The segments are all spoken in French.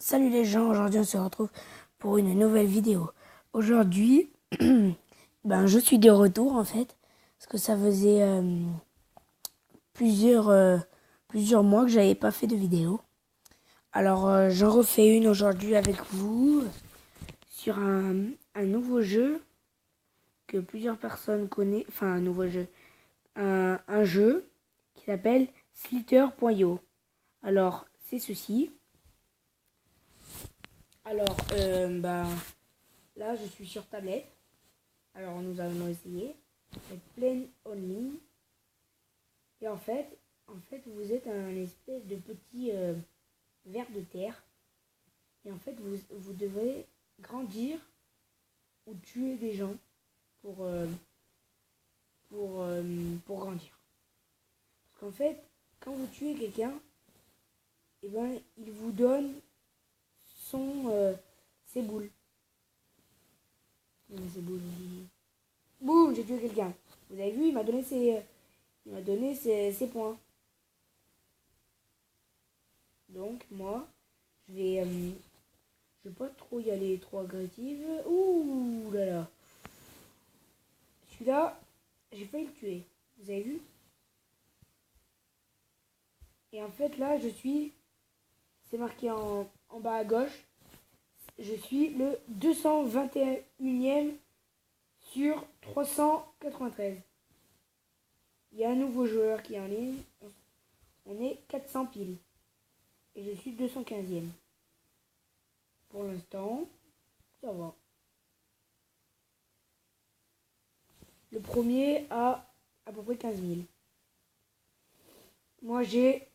Salut les gens, aujourd'hui on se retrouve pour une nouvelle vidéo. Aujourd'hui, je suis de retour en fait, parce que ça faisait plusieurs, plusieurs mois que j'avais pas fait de vidéo. Alors j'en refais une aujourd'hui avec vous sur un nouveau jeu que plusieurs personnes connaissent, enfin un nouveau jeu, un jeu qui s'appelle Slither.io. Alors c'est ceci. Alors là je suis sur tablette. Alors nous allons essayer. C'est plein en ligne. Et en fait, vous êtes un espèce de petit ver de terre. Et en fait, vous devez grandir ou tuer des gens pour, euh, pour grandir. Parce qu'en fait, quand vous tuez quelqu'un, eh ben, il vous donne ses boules. Ses boules. Boum, j'ai tué quelqu'un. Vous avez vu, il m'a donné ses points. Donc moi, je vais pas trop y aller trop agressive. Ouh là là. Celui-là, j'ai failli le tuer. Vous avez vu? Et en fait là, c'est marqué en bas à gauche, je suis le 221e sur 393. Il y a un nouveau joueur qui est en ligne. On est 400 piles. Et je suis 215e. Pour l'instant, ça va. Le premier a à peu près 15 000. Moi j'ai...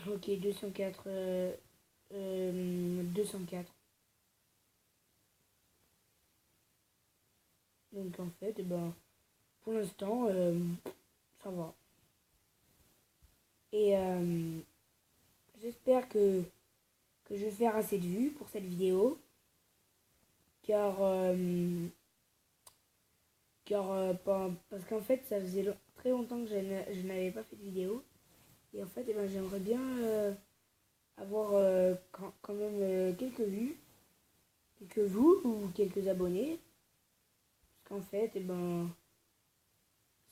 Ok, 204. 204. Donc en fait, pour l'instant, ça va. Et j'espère que je vais faire assez de vues pour cette vidéo. Car parce qu'en fait, ça faisait très longtemps que je n'avais pas fait de vidéo. Et en fait, j'aimerais bien avoir quand même quelques vues, quelques vues ou quelques abonnés. Parce qu'en fait,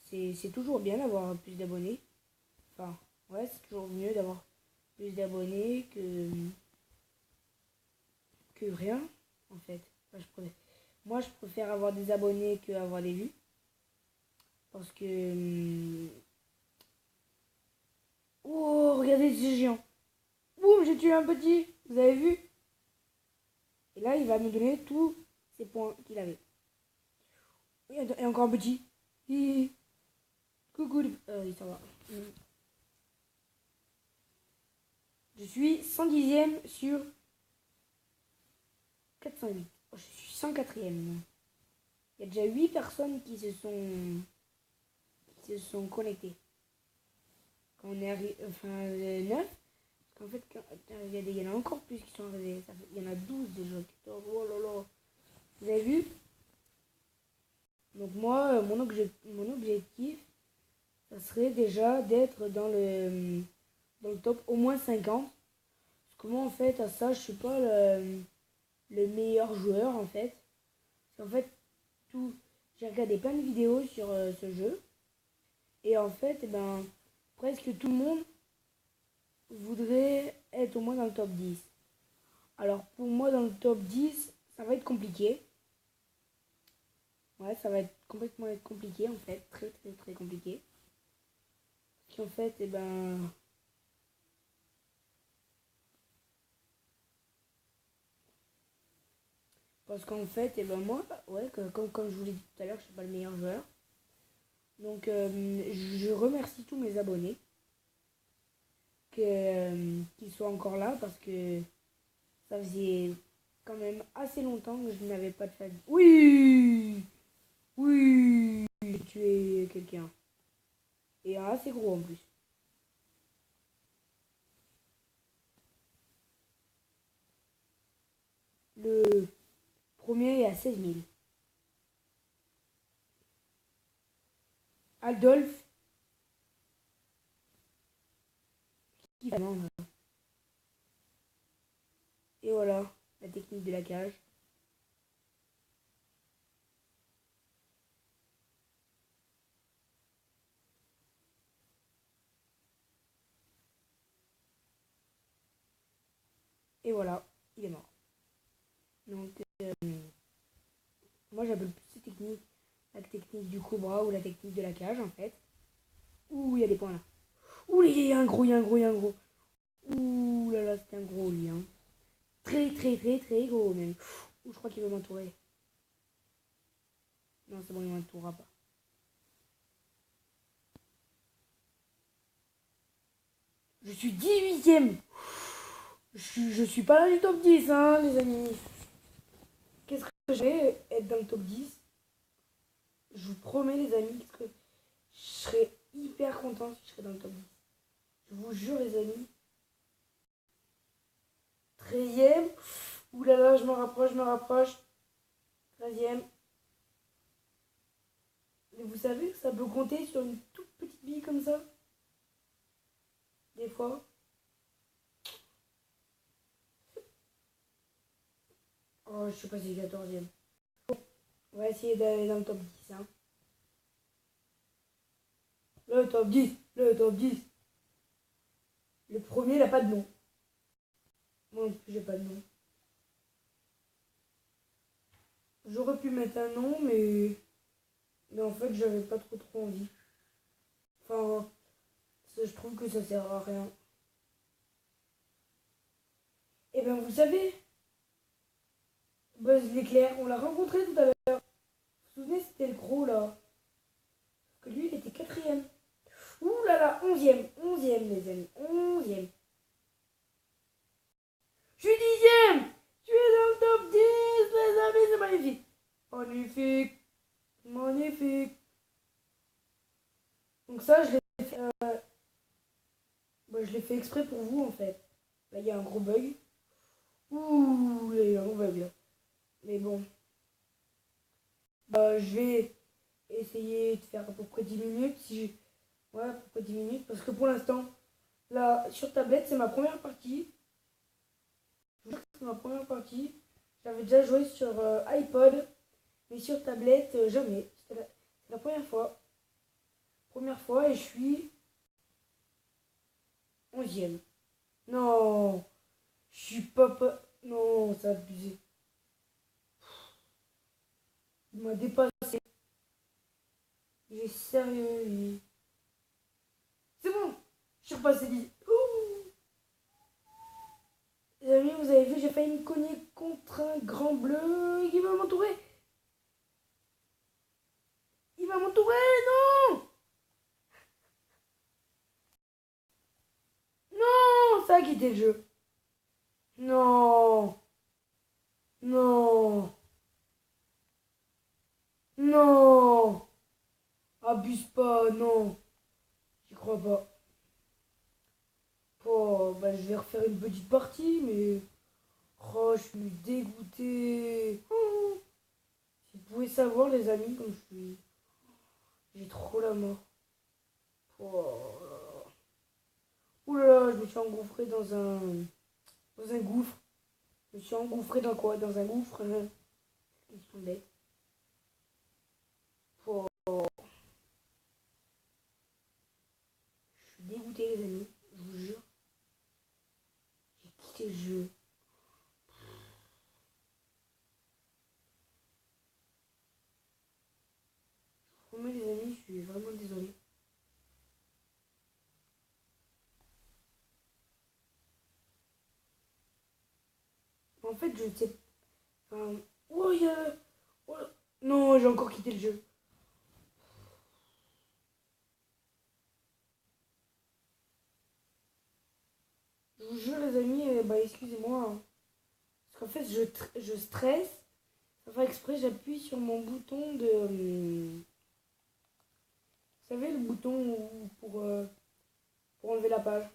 c'est toujours bien d'avoir plus d'abonnés. Enfin, ouais, c'est toujours mieux d'avoir plus d'abonnés que rien, en fait. Moi, je préfère avoir des abonnés que avoir des vues. Parce que... Oh, regardez ce géant. Boum, j'ai tué un petit. Vous avez vu? Et là, il va me donner tous ses points qu'il avait. Et encore un petit. Coucou. Oui, ça va. Je suis 110e sur 408. Oh, je suis 104e. Il y a déjà 8 personnes qui se sont connectées. Quand on est arrivé... Enfin, 9. Parce qu'en fait, il y en a encore plus qui sont arrivés. Il y en a 12 déjà. Oh là là. Vous avez vu? Donc moi, mon objectif, ça serait déjà d'être dans le top au moins 50. Parce que moi, en fait, à ça, je suis pas le meilleur joueur, en fait. Parce qu'en fait, j'ai regardé plein de vidéos sur ce jeu. Et en fait, presque tout le monde voudrait être au moins dans le top 10. Alors, pour moi, dans le top 10, ça va être compliqué. Ouais, ça va être complètement compliqué, en fait. Très, très, très compliqué. Parce qu'en fait, Parce qu'en fait, moi, ouais, comme je vous l'ai dit tout à l'heure, je suis pas le meilleur joueur. Donc, je remercie tous mes abonnés qui soient encore là parce que ça faisait quand même assez longtemps que je n'avais pas de famille. Oui! Oui! J'ai tué quelqu'un. Et assez gros en plus. Le premier est à 16 000. Adolphe. Qui vraiment, Et voilà, la technique de la cage. Et voilà, il est mort. Donc, moi j'appelle plus cette technique la technique du cobra ou la technique de la cage en fait. Ouh, il y a des points là. Ouh, il y a un gros, il y a un gros, il y a un gros. Ouh là là, c'était un gros lui. Hein. Très, très, très, très gros même. Ouh, je crois qu'il veut m'entourer. Non, c'est bon, il m'entourera pas. Je suis 18ème. Je suis pas là du top 10, hein, les amis. Qu'est-ce que je vais être dans le top 10? Je vous promets, les amis, que je serais hyper content si je serais dans le top 10. Je vous jure, les amis. 13ème. Ouh là là, je me rapproche, je me rapproche. 13ème. Mais vous savez que ça peut compter sur une toute petite bille comme ça? Des fois. Oh, je suis passé 14ème. On va essayer d'aller dans le top 10. Hein. Le top 10. Le top 10. Le premier, il n'a pas de nom. Moi non plus, j'ai pas de nom. J'aurais pu mettre un nom, mais en fait, j'avais pas trop envie. Enfin, je trouve que ça sert à rien. Et ben, vous savez, Buzz l'éclair, on l'a rencontré tout à l'heure. Vous vous souvenez, c'était le gros là. Que lui, il était 4ème. Ouh là là, 11ème. 11ème, les amis. 11ème. Je suis 10ème. Je suis dans le top 10, les amis, c'est magnifique. Magnifique. Magnifique. Donc ça, je l'ai fait exprès pour vous, en fait. Là, il y a un gros bug. Ouh, il y a eu un gros bug, là. Mais bon. Je vais essayer de faire à peu près 10 minutes. Ouais, à peu près 10 minutes. Parce que pour l'instant, là, sur tablette, c'est ma première partie. Je vous jure que c'est ma première partie. J'avais déjà joué sur iPod. Mais sur tablette, jamais. C'est la première fois. Première fois et je suis 11ème. Non, je suis pas. Non, ça a abusé. Il m'a dépassé. Il est sérieux, lui. C'est bon, je suis repassé 10. Les amis, vous avez vu, j'ai failli me cogner contre un grand bleu qui va m'entourer. Il va m'entourer, non. Non, ça a quitté le jeu. Non, non, non. Abuse pas, non. J'y crois pas. Oh, je vais refaire une petite partie, mais... Oh, je suis dégoûté. Oh, si vous pouvez savoir, les amis, comme je suis... J'ai trop la mort. Oh là là. Ouh là là, je me suis engouffré dans un gouffre. Je me suis engouffré dans quoi? Dans un gouffre. Question bête. Oh, je suis dégoûté, les amis. Je vous jure. J'ai quitté le jeu. Je vous promets, les amis, je suis vraiment désolé. En fait, je sais. Enfin. Oh, il y a. Oh, non, j'ai encore quitté le jeu. Je vous jure, les amis, excusez-moi. Hein. Parce qu'en fait, je stresse. Enfin, exprès, j'appuie sur mon bouton de. Vous savez, le bouton pour enlever la page.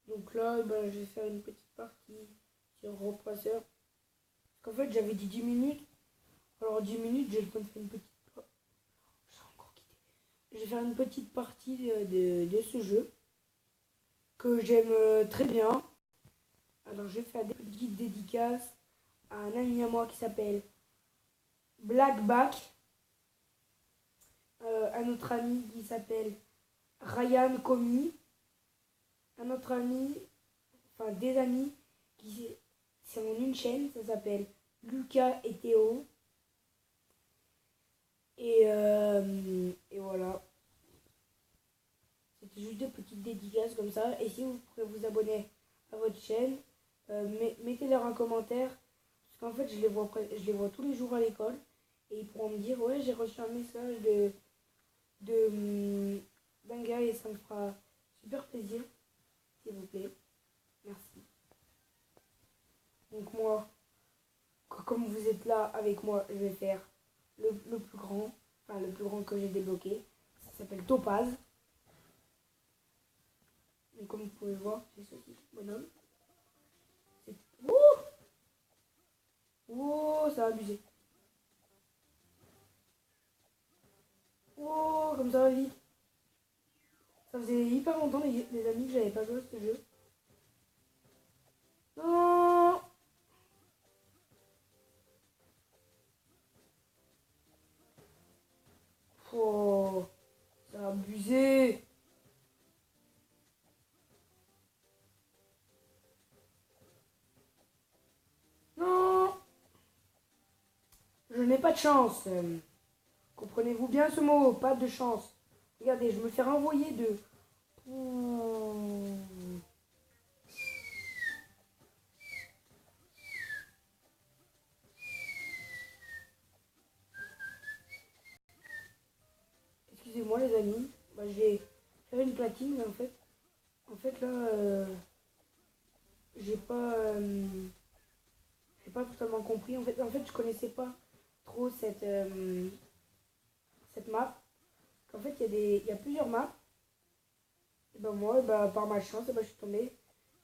Donc là, je vais faire une petite partie sur represseur. Parce qu'en fait, j'avais dit 10 minutes. Alors 10 minutes, j'ai le temps de faire une petite... J'ai encore quitté. Je vais faire une petite partie de ce jeu. Que j'aime très bien. Alors je vais faire des petites dédicaces à un ami à moi qui s'appelle Blackback, un autre ami qui s'appelle Ryan Comey, un autre ami, enfin des amis qui c'est en une chaîne, ça s'appelle Lucas et Théo. Et voilà. C'était juste des petites dédicaces comme ça. Et si vous pourrez vous abonner à votre chaîne, mettez-leur un commentaire. Parce qu'en fait, je les vois tous les jours à l'école. Et ils pourront me dire, ouais, j'ai reçu un message d'un gars et ça me fera super plaisir. S'il vous plaît. Merci. Donc moi, comme vous êtes là avec moi, je vais faire le plus grand. Enfin, le plus grand que j'ai débloqué. Ça s'appelle Topaz. Donc comme vous pouvez voir, c'est ceci, bonhomme. Oh, oh, ça a abusé. Oh, comme ça va vite. Ça faisait hyper longtemps les amis que j'avais pas joué à ce jeu. Non. Oh, ça a abusé. Non. Je n'ai pas de chance. Comprenez-vous bien ce mot, pas de chance. Regardez, je me fais renvoyer de... Oh. Excusez-moi les amis, bah, je vais faire une platine mais en fait là, j'ai pas, j'ai pas totalement compris. En fait, je connaissais pas trop cette map. En fait, il y a plusieurs maps. Et ben moi, bah, par ma chance, je suis tombée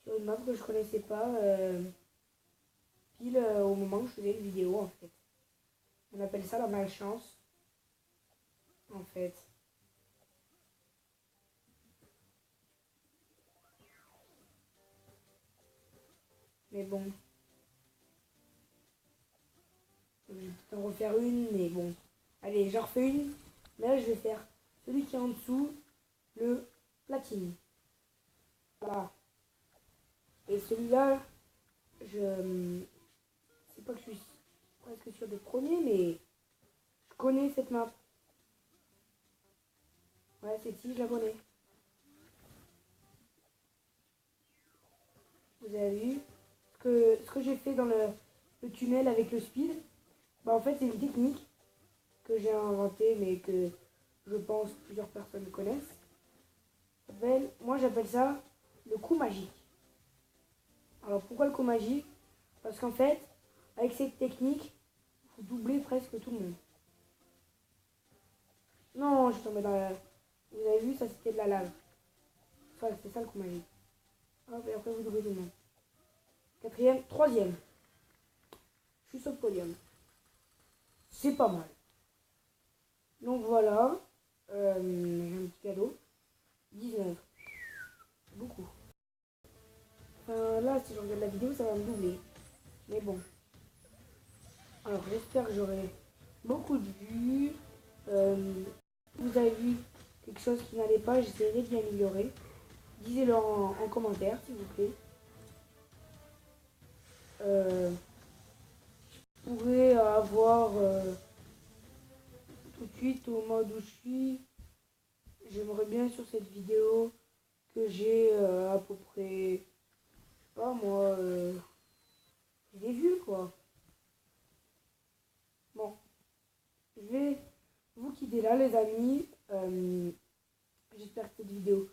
sur une map que je connaissais pas pile au moment où je faisais une vidéo en fait. On appelle ça la malchance en fait. Mais bon, je vais peut-être en refaire une, mais bon. Allez, j'en refais une. Mais là, je vais faire celui qui est en dessous, le platine. Voilà. Et celui-là, je sais pas que je suis presque sûr d'être premier, mais je connais cette map. Ouais, c'est si, je la connais. Vous avez vu ce que j'ai fait dans le tunnel avec le speed. Bah, en fait, c'est une technique que j'ai inventée, mais que je pense plusieurs personnes connaissent. Moi, j'appelle ça le coup magique. Alors, pourquoi le coup magique? Parce qu'en fait, avec cette technique, vous doublez presque tout le monde. Non, je suis tombé dans la... Vous avez vu, ça c'était de la lave. Ça, c'est ça le coup magique. Hop, et après vous doublez tout le monde. Quatrième, troisième. Je suis sur le podium. C'est pas mal. Donc voilà. J'ai un petit cadeau. 19. Beaucoup. Là, si je regarde la vidéo, ça va me doubler. Mais bon. Alors, j'espère que j'aurai beaucoup de vues. Vous avez vu quelque chose qui n'allait pas, j'essaierai d'y améliorer. Dites-le en commentaire, s'il vous plaît. Je pourrais avoir tout de suite au mode où je suis. J'aimerais bien sur cette vidéo que j'ai à peu près, je sais pas moi, des vues quoi. Bon, je vais vous quitter là les amis. J'espère que cette vidéo